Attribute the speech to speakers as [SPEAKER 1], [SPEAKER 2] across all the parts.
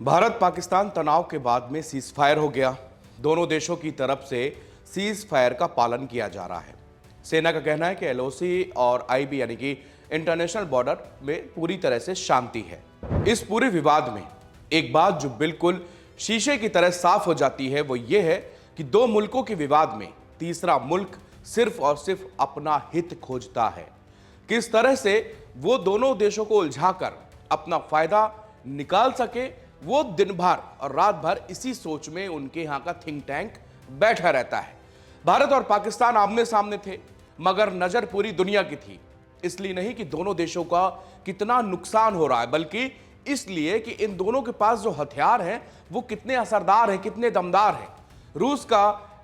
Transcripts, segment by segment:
[SPEAKER 1] भारत पाकिस्तान तनाव के बाद में सीज फायर हो गया। दोनों देशों की तरफ से सीज फायर का पालन किया जा रहा है। सेना का कहना है कि एलओसी और आईबी यानी कि इंटरनेशनल बॉर्डर में पूरी तरह से शांति है। इस पूरे विवाद में एक बात जो बिल्कुल शीशे की तरह साफ हो जाती है वो ये है कि दो मुल्कों के विवाद में तीसरा मुल्क सिर्फ और सिर्फ अपना हित खोजता है। किस तरह से वो दोनों देशों को उलझाकर अपना फायदा निकाल सके, वो दिन भर और रात भर इसी सोच में उनके यहां का थिंक टैंक बैठा रहता है। भारत और पाकिस्तान आमने सामने थे, मगर नजर पूरी दुनिया की थी। इसलिए नहीं कि दोनों देशों का कितना नुकसान हो रहा है, बल्कि इसलिए कि इन दोनों के पास जो हथियार हैं वो कितने असरदार हैं, कितने दमदार हैं। रूस का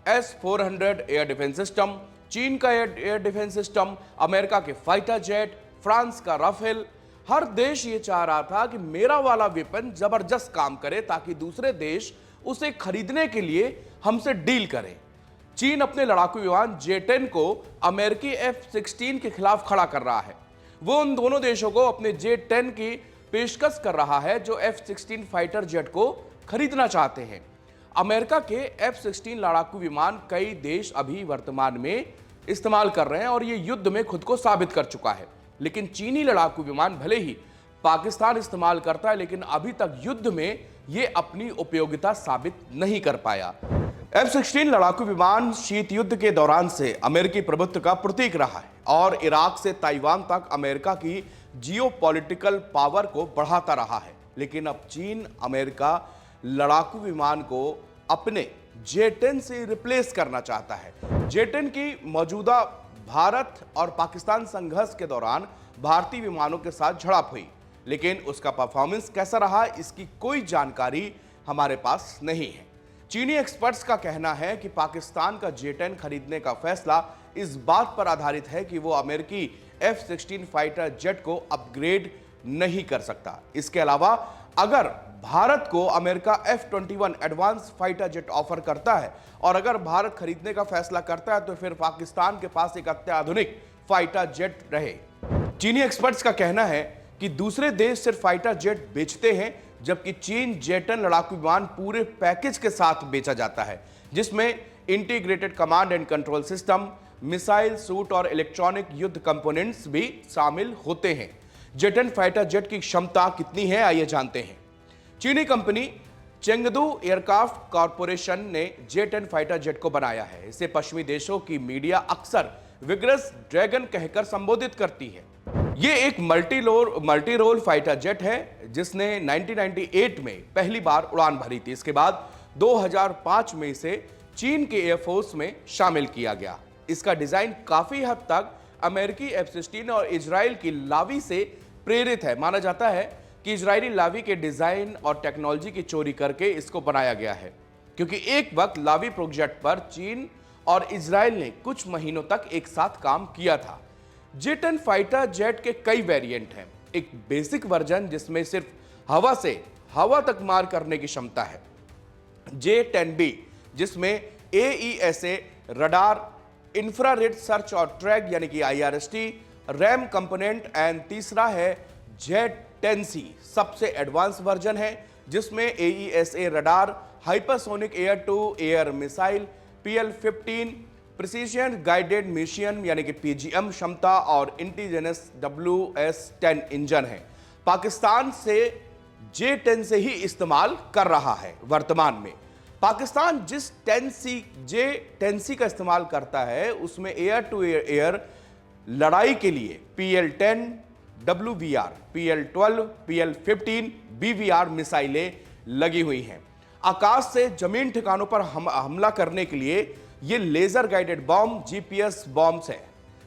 [SPEAKER 1] S-400 एयर डिफेंस सिस्टम, चीन का एयर डिफेंस सिस्टम, अमेरिका के फाइटर जेट, फ्रांस का राफेल। हर देश ये चाह रहा था कि मेरा वाला वेपन जबरदस्त काम करे ताकि दूसरे देश उसे खरीदने के लिए हमसे डील करें। चीन अपने लड़ाकू विमान J-10 को अमेरिकी F-16 के खिलाफ खड़ा कर रहा है। वो उन दोनों देशों को अपने J-10 की पेशकश कर रहा है जो F-16 फाइटर जेट को खरीदना चाहते हैं। अमेरिका के F-16 लड़ाकू विमान कई देश अभी वर्तमान में इस्तेमाल कर रहे हैं और ये युद्ध में खुद को साबित कर चुका है। लेकिन चीनी लड़ाकू विमान भले ही पाकिस्तान इस्तेमाल करता है, लेकिन अभी तक युद्ध में ये अपनी उपयोगिता साबित नहीं कर पाया। F-16 लड़ाकू विमान शीत युद्ध के दौरान से अमेरिकी प्रभुत्व का प्रतीक रहा है और इराक से ताइवान तक अमेरिका की जियोपॉलिटिकल पावर को बढ़ाता रहा है। लेकिन अब चीन अमेरिका लड़ाकू विमान को अपने J-10 से रिप्लेस करना चाहता है। J-10 की मौजूदा भारत और पाकिस्तान संघर्ष के दौरान भारतीय विमानों के साथ झड़प हुई, लेकिन उसका परफॉर्मेंस कैसा रहा इसकी कोई जानकारी हमारे पास नहीं है। चीनी एक्सपर्ट्स का कहना है कि पाकिस्तान का J-10 खरीदने का फैसला इस बात पर आधारित है कि वो अमेरिकी F-16 फाइटर जेट को अपग्रेड नहीं कर सकता। इसके अलावा अगर भारत को America F-21 advance fighter jet offer करता है और अगर भारत खरीदने का फैसला करता है तो फिर पाकिस्तान के पास एक अत्याधुनिक फाइटर जेट रहे। चीनी एक्सपर्ट्स का कहना है कि दूसरे देश सिर्फ फाइटर जेट बेचते हैं, जबकि चीन J-10 लड़ाकू विमान पूरे पैकेज के साथ बेचा जाता है, जिसमें integrated command and control system, missile suit और इलेक्ट्रॉनिक युद्ध कंपोनेंट्स भी शामिल होते हैं। J-10 फाइटर जेट की क्षमता कितनी है, आइए जानते हैं। चीनी कंपनी चेंगदू एयरक्राफ्ट कॉरपोरेशन ने J-10 फाइटर जेट को बनाया है। इसे पश्चिमी देशों की मीडिया अक्सर विग्रस ड्रैगन कहकर संबोधित करती है। यह एक मल्टी रोल फाइटर जेट है जिसने 1998 में पहली बार उड़ान भरी थी। इसके बाद 2005 में इसे चीन के एयरफोर्स में शामिल किया गया। इसका डिजाइन काफी हद तक अमेरिकी F-16 और इजराइल की लावी से प्रेरित है। माना जाता है कि इजरायली लावी के डिजाइन और टेक्नोलॉजी की चोरी करके इसको बनाया गया है, क्योंकि एक वक्त लावी प्रोजेक्ट पर चीन और इजराइल ने कुछ महीनों तक एक साथ काम किया था। J-10 फाइटर जेट के कई वेरिएंट हैं। एक बेसिक वर्जन जिसमें सिर्फ हवा से हवा तक मार करने की क्षमता है, J-10B, जिसमें AESA रडार, इंफ्रारेड सर्च और ट्रैक यानी कि IRST, रैम कंपोनेंट एंड तीसरा है J-10C, सबसे एडवांस वर्जन है जिसमें AESA radar, hypersonic air to air missile, PL-15 precision guided mission यानी कि PGM क्षमता और इंडिजिनस WS-10 इंजन है। पाकिस्तान से J-10 से ही इस्तेमाल कर रहा है। वर्तमान में पाकिस्तान जिस J-10C का इस्तेमाल करता है उसमें एयर टू एयर लड़ाई के लिए PL-10 WVR, PL-12, PL-15 BVR मिसाइलें लगी हुई हैं। आकाश से जमीन ठिकानों पर हमला करने के लिए ये laser guided bomb GPS bombs है,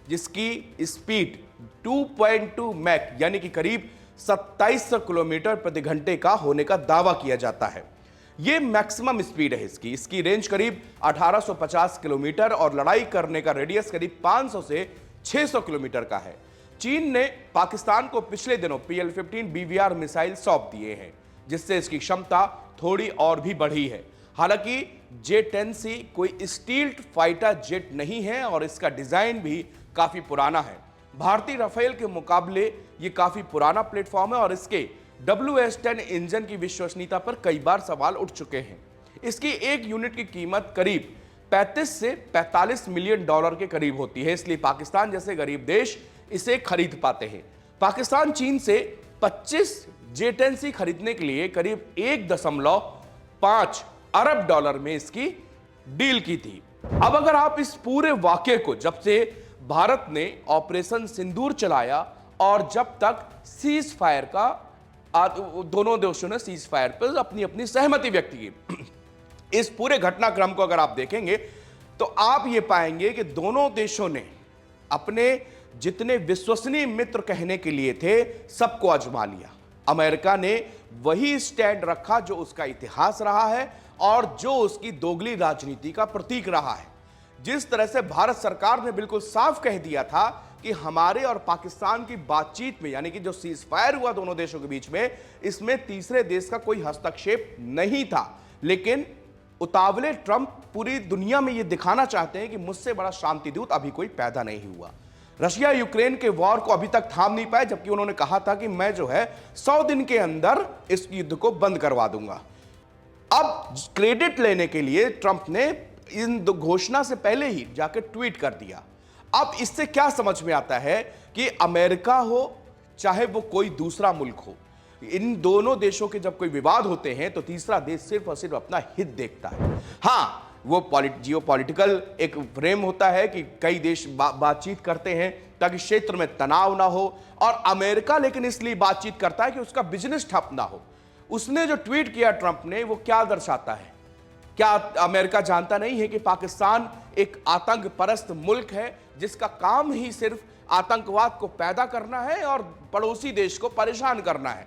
[SPEAKER 1] जिसकी स्पीड 2.2 मैक यानी कि करीब 2700 किलोमीटर प्रति घंटे का होने का दावा किया जाता है। ये मैक्सिमम स्पीड है इसकी रेंज करीब 1850 किलोमीटर और लड़ाई करने का रेडियस करीब 500 से 600 किलोमीटर का है। चीन ने पाकिस्तान को पिछले दिनों PL-15 BVR मिसाइल सौंप दिए हैं, जिससे इसकी क्षमता थोड़ी और भी बढ़ी है। हालांकि J-10C कोई स्टील्थ फाइटर जेट नहीं है और इसका डिजाइन भी काफी पुराना है। भारतीय राफेल के मुकाबले ये काफी पुराना प्लेटफॉर्म है और इसके WS-10 इंजन की विश्वसनीयता पर कई बार सवाल उठ चुके हैं। इसकी एक यूनिट की कीमत करीब 35 से 45 मिलियन डॉलर के करीब होती है, इसलिए पाकिस्तान जैसे गरीब देश इसे खरीद पाते हैं। पाकिस्तान चीन से 25 J-10C खरीदने के लिए करीब 1.5 अरब डॉलर में इसकी डील की थी। अब अगर आप इस पूरे वाकये को, जब से भारत ने ऑपरेशन सिंदूर चलाया और जब तक सीज फायर का दोनों देशों ने सीज फायर पर अपनी अपनी सहमति व्यक्त की, इस पूरे घटनाक्रम को अगर आप देखेंगे तो आप ये पाएंगे कि दोनों देशों ने अपने जितने विश्वसनीय मित्र कहने के लिए थे सबको आजमा लिया। अमेरिका ने वही स्टैंड रखा जो उसका इतिहास रहा है और जो उसकी दोगली राजनीति का प्रतीक रहा है। जिस तरह से भारत सरकार ने बिल्कुल साफ कह दिया था कि हमारे और पाकिस्तान की बातचीत में, यानी कि जो सीज फायर हुआ दोनों देशों के बीच में, इसमें तीसरे देश का कोई हस्तक्षेप नहीं था। लेकिन उतावले ट्रंप पूरी दुनिया में यह दिखाना चाहते हैं कि मुझसे बड़ा शांतिदूत अभी कोई पैदा नहीं हुआ। रशिया यूक्रेन के वॉर को अभी तक थाम नहीं पाए, जबकि उन्होंने कहा था कि मैं जो है 100 दिन के अंदर इस युद्ध को बंद करवा दूंगा। अब क्रेडिट लेने के लिए ट्रंप ने इन घोषणा से पहले ही जाकर ट्वीट कर दिया। अब इससे क्या समझ में आता है कि अमेरिका हो चाहे वो कोई दूसरा मुल्क हो, इन दोनों देशों के जब कोई विवाद होते हैं तो तीसरा देश सिर्फ और सिर्फ अपना हित देखता है। हां, वो जियोपॉलिटिकल एक फ्रेम होता है कि कई देश बातचीत करते हैं ताकि क्षेत्र में तनाव ना हो, और अमेरिका लेकिन इसलिए बातचीत करता है कि उसका बिजनेस ठप ना हो। उसने जो ट्वीट किया ट्रंप ने, वो क्या दर्शाता है? क्या अमेरिका जानता नहीं है कि पाकिस्तान एक आतंक परस्त मुल्क है जिसका काम ही सिर्फ आतंकवाद को पैदा करना है और पड़ोसी देश को परेशान करना है,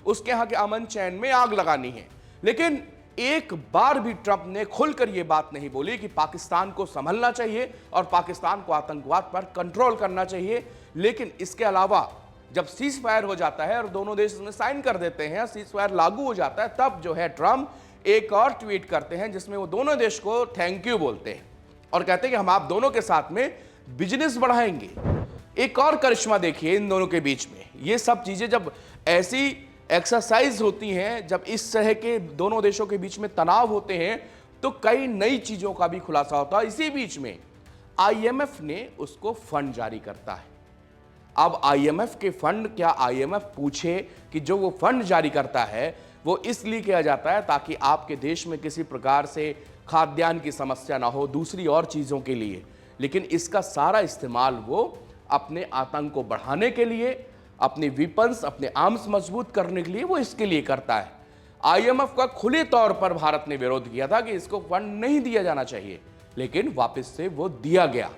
[SPEAKER 1] उसके यहां के अमन चैन में आग लगानी है। लेकिन एक बार भी ट्रंप ने खुलकर यह बात नहीं बोली कि पाकिस्तान को संभलना चाहिए और पाकिस्तान को आतंकवाद पर कंट्रोल करना चाहिए। लेकिन इसके अलावा जब सीज फायर हो जाता है और दोनों देश इसमें साइन कर देते हैं, सीज फायर लागू हो जाता है, तब जो है ट्रंप एक और ट्वीट करते हैं जिसमें वो दोनों देश को थैंक यू बोलते हैं और कहते हैं कि हम आप दोनों के साथ में बिजनेस बढ़ाएंगे। एक और करिश्मा देखिए इन दोनों के बीच में। ये सब चीजें जब ऐसी एक्सरसाइज होती हैं, जब इस तरह के दोनों देशों के बीच में तनाव होते हैं, तो कई नई चीजों का भी खुलासा होता है। इसी बीच में IMF ने उसको फंड जारी करता है। अब IMF के फंड, क्या IMF पूछे कि जो वो फंड जारी करता है वो इसलिए किया जाता है ताकि आपके देश में किसी प्रकार से खाद्यान्न की समस्या ना हो, दूसरी और चीज़ों के लिए। लेकिन इसका सारा इस्तेमाल वो अपने आतंक को बढ़ाने के लिए, अपने वेपन्स, अपने आर्म्स मजबूत करने के लिए वो इसके लिए करता है। IMF का खुले तौर पर भारत ने विरोध किया था कि इसको फंड नहीं दिया जाना चाहिए, लेकिन वापस से वो दिया गया।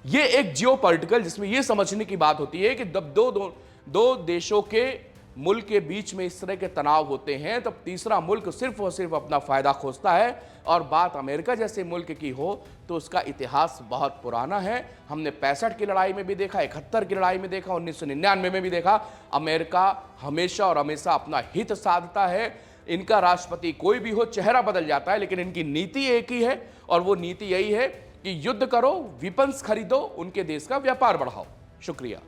[SPEAKER 1] ये एक जियोपॉलिटिकल, जिसमें ये समझने की बात होती है कि जब दो देशों के मुल्क के बीच में इस तरह के तनाव होते हैं तब तीसरा मुल्क सिर्फ और सिर्फ अपना फायदा खोजता है। और बात अमेरिका जैसे मुल्क की हो तो उसका इतिहास बहुत पुराना है। हमने 65 की लड़ाई में भी देखा, 71 की लड़ाई में देखा, 1999 में भी देखा। अमेरिका हमेशा और हमेशा अपना हित साधता है। इनका राष्ट्रपति कोई भी हो, चेहरा बदल जाता है, लेकिन इनकी नीति एक ही है और वो नीति यही है कि युद्ध करो, वेपन्स खरीदो, उनके देश का व्यापार बढ़ाओ। शुक्रिया।